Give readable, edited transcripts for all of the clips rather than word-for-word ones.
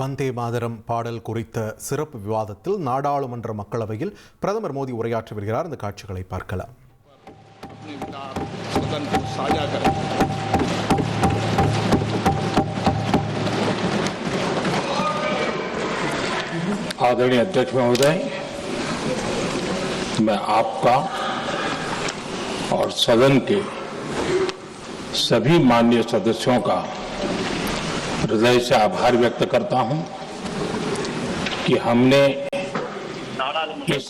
வந்தே மாதரம் பாடல் குறித்த சிறப்பு விவாதத்தில் நாடாளுமன்ற மக்களவையில் பிரதமர் மோடி உரையாற்றி வருகிறார். இந்த காட்சிகளை பார்க்கலாம். आदरणीय अध्यक्ष महोदय, मैं आपका और सदन के सभी माननीय सदस्यों का हृदय से आभार व्यक्त करता हूं कि हमने इस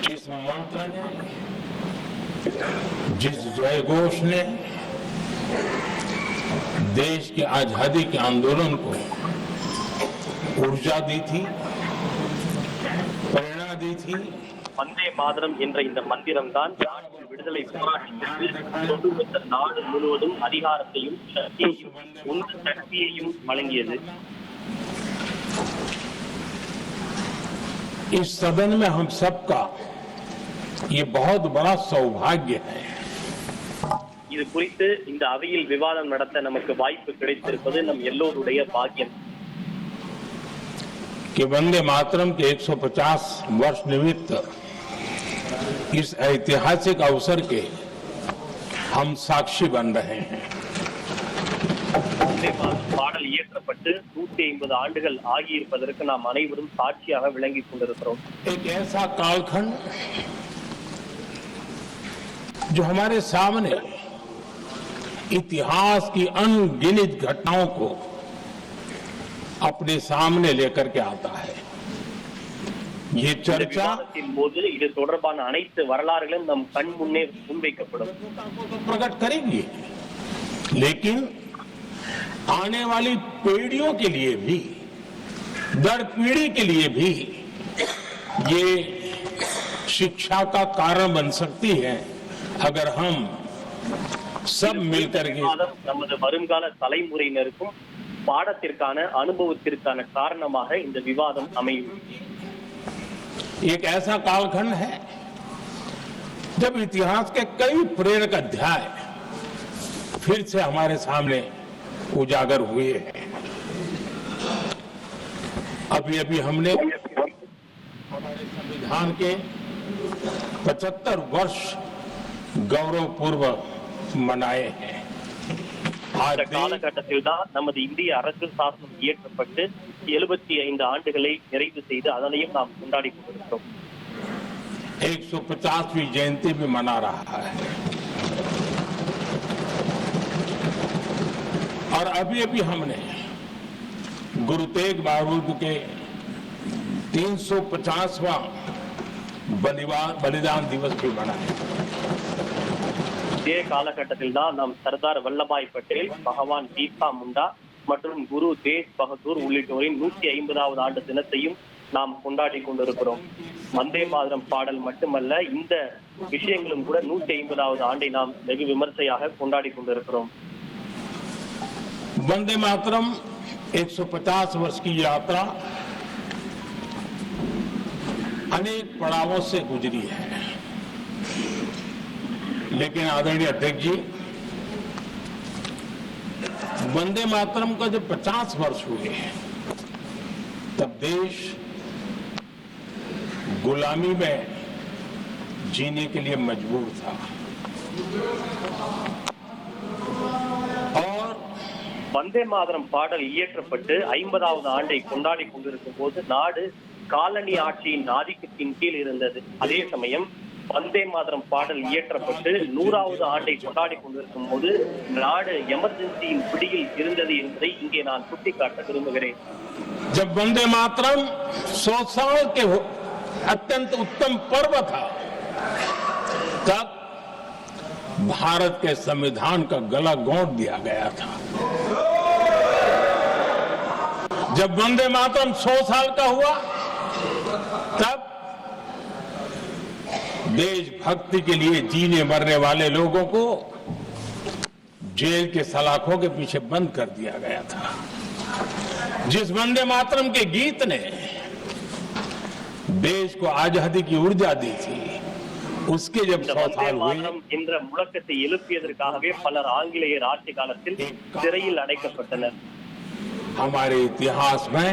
जिस मंत्र ने, जिस जय घोष ने देश की आजादी के आंदोलन को ऊर्जा दी थी, प्रेरणा दी थी, வந்தே மாதரம் என்ற இந்த மந்திரம் தான் நாட்டின் விடுதலை போராட்டத்திற்கு ஒட்டுமொத்த நாடு முழுவதும் அதிகாரத்தையும் சக்தியையும் வழங்கியது. इस सदन में हम सबका ये बहुत बड़ा सौभाग्य है. இது குறித்து இந்த அவையில் விவாதம் நடத்த நமக்கு வாய்ப்பு கிடைத்திருப்பது நம் எல்லோருடைய பாக்கியம். कि वंदे मातरम के 150 वर्ष निमित्त इस ऐतिहासिक अवसर के हम साक्षी बन रहे हैं. பாடல் இயற்றப்பட்டு 150 ஆண்டுகள் ஆகியிருப்பதற்கு நாம் அனைவரும் சாட்சியாக விளங்கிக் கொண்டிருக்கிறோம். एक ऐसा कालखंड जो हमारे सामने इतिहास की अनगिनत घटनाओं को अपने सामने लेकर के आता है. ये चर्चा போது இது தொடர்பான அனைத்து வரலாறுகளும் நம் கண் முன்னே முன்வைக்கப்படும், प्रकट करेंगे, लेकिन आने वाली पीढ़ियों के लिए भी, दर पीढ़ी के लिए भी ये शिक्षा का कारण बन सकती है अगर हम सब मिलकर के நமது வருங்கால தலைமுறையினருக்கும் பாடத்திற்கான அனுபவத்திற்கான காரணமாக இந்த விவாதம் அமையும். एक ऐसा कालखंड है जब इतिहास के कई प्रेरक अध्याय फिर से हमारे सामने उजागर हुए हैं. अभी अभी हमने हमारे संविधान के 75 वर्ष गौरवपूर्वक मनाए हैं. இந்த காலகட்டத்தில் தான் நமது இந்திய அரசியல் சாசனம் இயற்றப்பட்டு 75 ஆண்டுகளை நிறைவு செய்து அதனையும் நாம் கொண்டாடி கொண்டிருக்கிறோம். 150वीं जयंती भी मना रहा है. और अभी अभी हमने गुरु तेग बहादुर के 350वां बलिदान दिवस भी मनाया. இதே காலகட்டத்தில் தான் நாம் சர்தார் வல்லபாய் பட்டேல், பகவான் பீர்சா முண்டா மற்றும் குரு தேஜ் பகதூர் உள்ளிட்டோரின் 150வது ஆண்டு தினத்தையும் நாம் கொண்டாடி கொண்டிருக்கிறோம். வந்தே மாதரம் பாடல் மட்டுமல்ல, இந்த விஷயங்களும் கூட 150வது ஆண்டை நாம் வெகு விமர்சையாக கொண்டாடி கொண்டிருக்கிறோம். वंदे मातरम 150 वर्ष की यात्रा अनेक पड़ावों से गुजरी है, लेकिन आदरणीय अध्यक्ष जी, वंदे मातरम का जब 50 वर्ष हुए तब देश गुलामी में जीने के लिए मजबूर था. और வந்தே மாதரம் பாடல் இயற்றப்பட்டு 50வது ஆண்டை கொண்டாடி கொண்டிருக்கும் போது நாடு காலனி ஆட்சியின் ஆதிக்கத்தின் கீழ் இருந்தது. அதே சமயம் வந்தே மாதரம் பாடல் இயற்றப்பட்டு 100வது ஆண்டை கொண்டாடி கொண்டிருக்கும் போது நாடு எமர்ஜென்சியின் பிடியில் இருந்தது என்பதை இங்கே நான் சுட்டிக்காட்ட விரும்புகிறேன். जब वंदे मातरम 100 साल के अत्यंत उत्तम पर्व था, तब भारत के संविधान का गला घोंट दिया गया था. जब वंदे मातरम 100 साल का हुआ, तब देशभक्ति के लिए जीने मरने वाले लोगों को जेल के सलाखों के पीछे बंद कर दिया गया था. जिस वंदे मातरम के गीत ने देश को आजादी की ऊर्जा दी थी, उसके जब இந்த 100 வந்தே साल हुए மாதரம் என்ற முழக்கத்தை எழுப்பியதற்காகவே பலர் ஆங்கிலேயர் ஆட்சி காலத்தில் சிறையில் அடைக்கப்பட்டனர். हमारे इतिहास में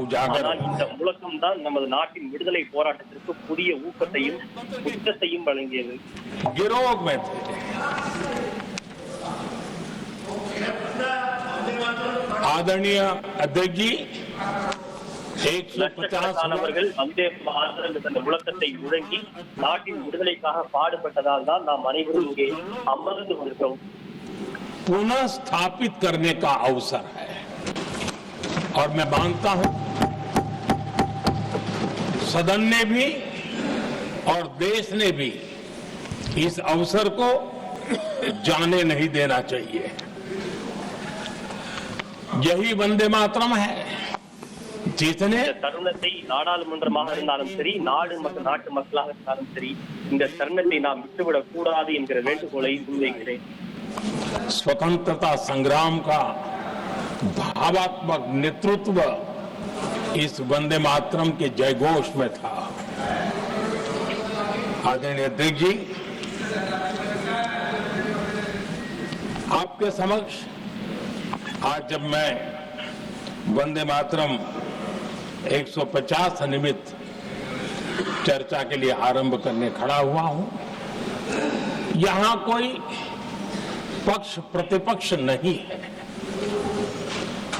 उजागर ஆனால் இந்த முழக்கம் தான் நமது நாட்டின் விடுதலை போராட்டத்திற்கு புதிய ஊக்கத்தையும் உச்சத்தையும் வழங்கியது. गिरोह में थे। आदरणीय अध्यक्ष जी 150 லட்சக்கணக்கானவர்கள் வந்தே மாதரம் என்ற முழக்கத்தை முழங்கி நாட்டின் விடுதலைக்காக பாடுபட்டதால் தான் நாம் அனைவரும் இங்கே அமர்ந்து கொண்டிருக்கிறோம். पुनः स्थापित करने का अवसर है और मैं मानता हूं सदन ने भी और देश ने भी इस अवसर को जाने नहीं देना चाहिए। यही वंदे मातरम है जिसने இந்த தருணத்தை நாடாளுமன்றமாக இருந்தாலும் சரி, நாட்டு மக்களாக இருந்தாலும் சரி, இந்த தருணத்தை நாம் விட்டுவிடக் கூடாது என்கிற வேண்டுகோளை முன்வைக்கிறேன். स्वतंत्रता संग्राम का भावात्मक नेतृत्व इस वंदे मातरम के जयघोष में था। आदरणीय अध्यक्ष जी, आपके समक्ष आज जब मैं वंदे मातरम 150 निमित्त चर्चा के लिए आरंभ करने खड़ा हुआ हूं, यहां कोई पक्ष प्रतिपक्ष नहीं है,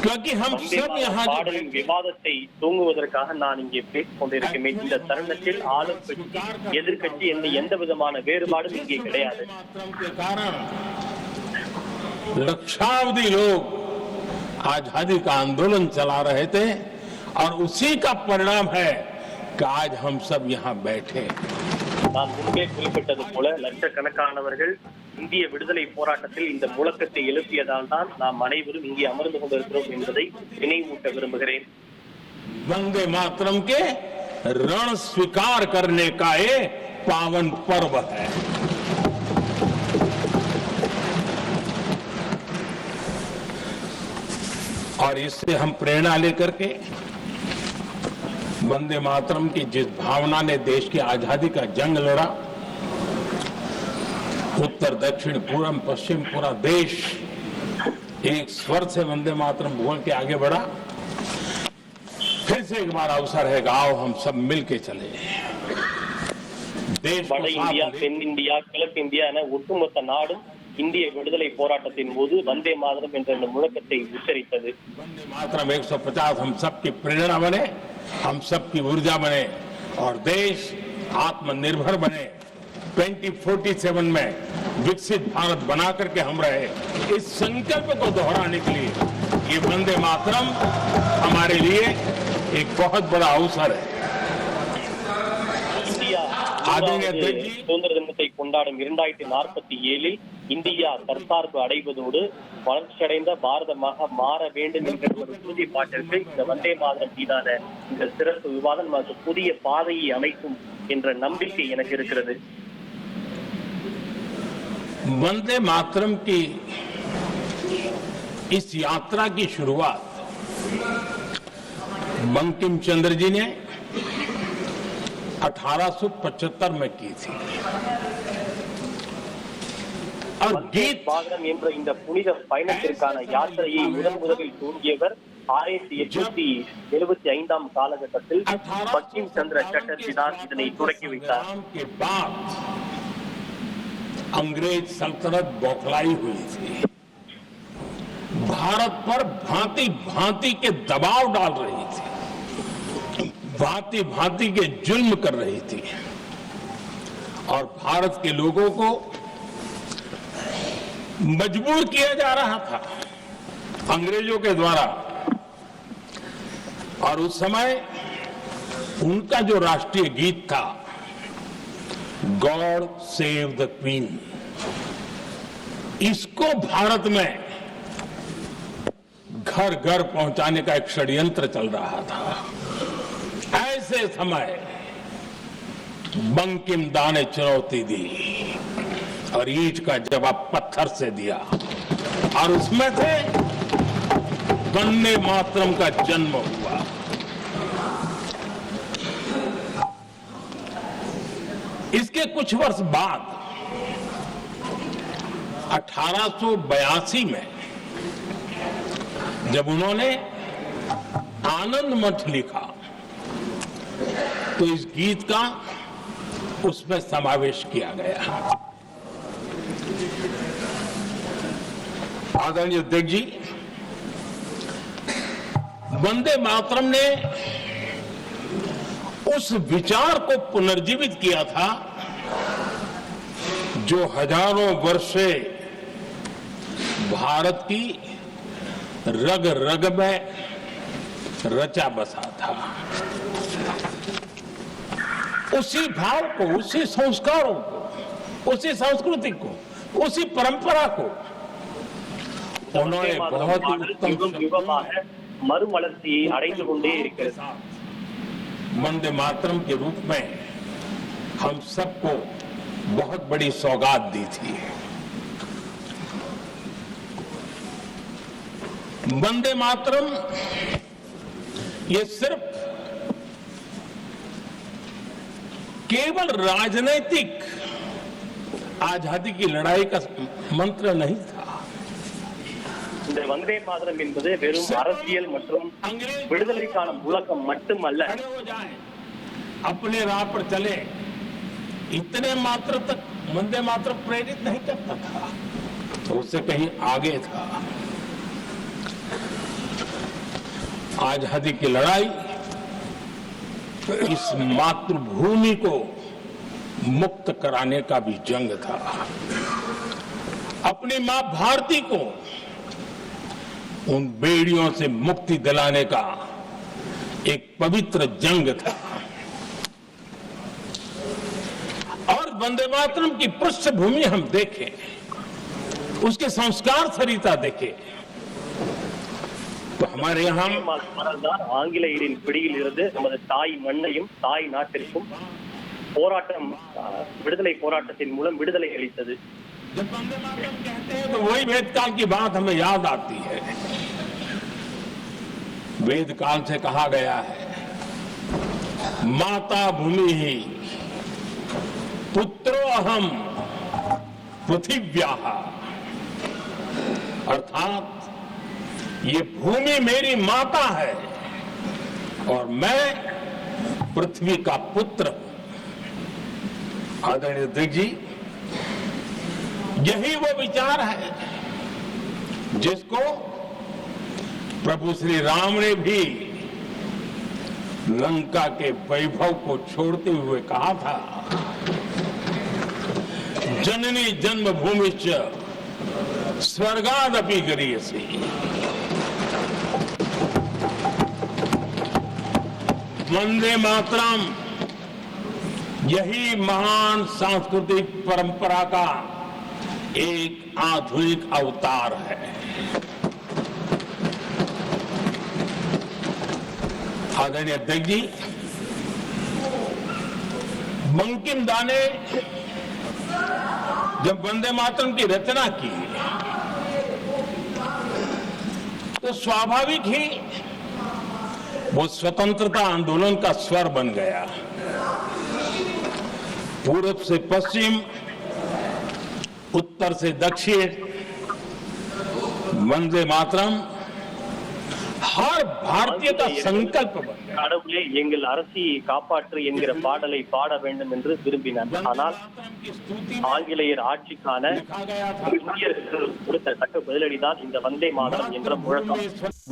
क्योंकि हम வந்தே सब மாதரம் यहाँ பாடலின் விவாதத்தை தூங்குவதற்காக நான் இங்கே பேசிக் கொண்டிருக்கிறேன். இந்த தருணத்தில் ஆளும் கட்சி எதிர்கட்சி என்ற எந்த விதமான வேறுபாடும் இங்கே கிடையாது. मातरम के कारण लक्षावधि लोग आजादी का आंदोलन चला रहे थे और उसी का परिणाम है कि आज हम सब यहाँ बैठे। நான் முன்பே குறிப்பிட்டது போல லட்சக்கணக்கானவர்கள் இந்திய விடுதலை போராட்டத்தில் இந்த முழக்கத்தை எழுப்பியதால் தான் நாம் அனைவரும் இங்கே அமர்ந்து கொண்டிருக்கிறோம் என்பதை நினைவூட்ட விரும்புகிறேன். वंदे मातरम के रण स्वीकार करने का ये पावन पर्व है। और इससे हम प्रेरणा लेकर के वंदे मातरम की जिस भावना ने देश की आजादी का जंग लड़ा, उत्तर दक्षिण पूर्व पश्चिम पूरा देश एक स्वर से वंदे मातरम बोल के आगे बढ़ा। फिर से एक बार अवसर है, आओ हम सब मिल के चले। देश को வட இந்தியா, தென்னிந்தியா, கிழக்கு இந்தியா என ஒட்டுமொத்த நாடும் இந்திய விடுதலை போராட்டத்தின் போது வந்தே மாதரம் என்ற இந்த முழக்கத்தை உச்சரித்தது. वंदे मातरम 150 हम सबकी प्रेरणा बने, हम सबकी ऊर्जा बने और देश आत्मनिर्भर बने। 2047 में विकसित भारत बना करके हम रहे, इस संकल्प को दोहराने के लिए ये वंदे मातरम हमारे लिए एक बहुत बड़ा अवसर है। இந்தியா आदरणीय अध्यक्ष जी, சுதந்திர தினத்தை கொண்டாடும் 2047 இந்தியா தற்சார்பு அடைவதோடு வளர்ச்சியடைந்த பாரதமாக மாற வேண்டும் என்கிற ஒரு உறுதிப்பாட்டிற்கு இந்த வந்தே மாதரம் மீதான இந்த சிறப்பு விவாதம் நமக்கு புதிய பாதையை அமைக்கும் என்ற நம்பிக்கை எனக்கு இருக்கிறது. वंदे मातरम की इस यात्रा की शुरुआत बंकिम चंद्र जी ने 1875 में की थी और गीत பாரதம் என்ற இந்த புனித பயணத்திற்கான யாத்திரையை முதலில் தூண்டியவர் 1875 காலகட்டத்தில் பங்கிம் சந்திர சட்டர்ஜி தான் இதனை தொடக்கி வைத்தார். के बाद अंग्रेज सल्तनत बौखलाई हुई थी, भारत पर भांति भांति के दबाव डाल रही थी, भांति भांति के जुल्म कर रही थी और भारत के लोगों को मजबूर किया जा रहा था अंग्रेजों के द्वारा। और उस समय उनका जो राष्ट्रीय गीत था, गॉड सेव द क्वीन, इसको भारत में घर घर पहुंचाने का एक षड्यंत्र चल रहा था। ऐसे समय बंकिम दा ने चुनौती दी और ईंट का जवाब पत्थर से दिया और उसमें से वंदे मातरम का जन्म हुआ। इसके कुछ वर्ष बाद 1882 में जब उन्होंने आनंद मठ लिखा तो इस गीत का उसमें समावेश किया गया। आदरणीय अध्यक्ष जी, वंदे मातरम ने उस विचार को पुनर्जीवित किया था जो हजारों वर्ष से भारत की रग रग में रचा बसा था। उसी भाव को, उसी संस्कारों को, उसी संस्कृति को, उसी परंपरा को उन्होंने बहुत ही उत्तम மறுமலர்ச்சியை அடைந்து கொண்டே இருக்கிறது। वंदे मातरम के रूप में हम सबको बहुत बड़ी सौगात दी थी। वंदे मातरम ये सिर्फ केवल राजनीतिक आजादी की लड़ाई का मंत्र नहीं था। இந்த வந்தே மாதரம் என்பது வெறும் அரசியல் மற்றும் விடுதலைக்கான முழக்கம் மட்டுமல்ல। अपने राह पर चले इतने मात्र तक वंदे मातरम प्रेरित नहीं करता था, तो उससे कहीं आगे था। आजादी की लड़ाई इस मातृभूमि को मुक्त कराने का भी जंग था। अपनी मां भारती को उन बेड़ियों से मुक्ति दिलाने का एक पवित्र जंग था। और वंदे मातरम की पृष्ठभूमि हम देखें, उसके संस्कार सरिता देखें, तो हमारे यहाँ ஆங்கிலேயரின் பிடியில் இருந்து நமது தாய் மண்ணையும் தாய் நாட்டிற்கும் போராட்டம், விடுதலை போராட்டத்தின் மூலம் விடுதலை அளித்தது। जब वंदे मातरम कहते हैं तो वही वेदकाल की बात हमें याद आती है। वेदकाल से कहा गया है, माता भूमि ही पुत्रो अहम पृथिव्याः, अर्थात ये भूमि मेरी माता है और मैं पृथ्वी का पुत्र हूं। आदरणीय अध्यक्ष जी, यही वो विचार है जिसको प्रभु श्री राम ने भी लंका के वैभव को छोड़ते हुए कहा था, जननी जन्मभूमिश्च स्वर्गादपि गरीयसी। वंदे मातरम यही महान सांस्कृतिक परंपरा का एक आधुनिक अवतार है। आदरणीय अध्यक्ष जी, बंकिम दा ने जब वंदे मातरम की रचना की तो स्वाभाविक ही वो स्वतंत्रता आंदोलन का स्वर बन गया। पूर्व से पश्चिम, उत्तर से दक्षिण, वंदे मातरम हर भारतीय का संकल्प बन गया। கடவுளே எங்கள் அரசியை காப்பாற்று என்கிற பாடலை பாட வேண்டும் என்று விரும்பினார்। ஆனால் ஆங்கிலேயர் ஆட்சிக்கான இந்தியர்களுக்கு கொடுத்த தக்க பதிலடிதான் இந்த வந்தே மாதரம் என்ற முழக்கம்।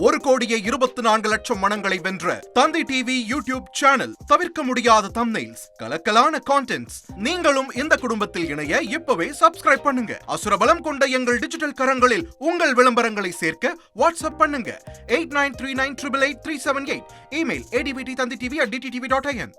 1,24,00,000 மனங்களை வென்ற தந்தி டிவி யூடியூப் சேனல், தவிர்க்க முடியாத தம்ப்நெயில்ஸ், கலக்கலான கான்டென்ட்ஸ், நீங்களும் இந்த குடும்பத்தில் இணைய இப்பவே சப்ஸ்கிரைப் பண்ணுங்க. அசுரபலம் கொண்ட எங்கள் டிஜிட்டல் கரங்களில் உங்கள் விளம்பரங்களை சேர்க்க வாட்ஸ்அப் பண்ணுங்க 8939888378. Email advttanditv@dttv.in.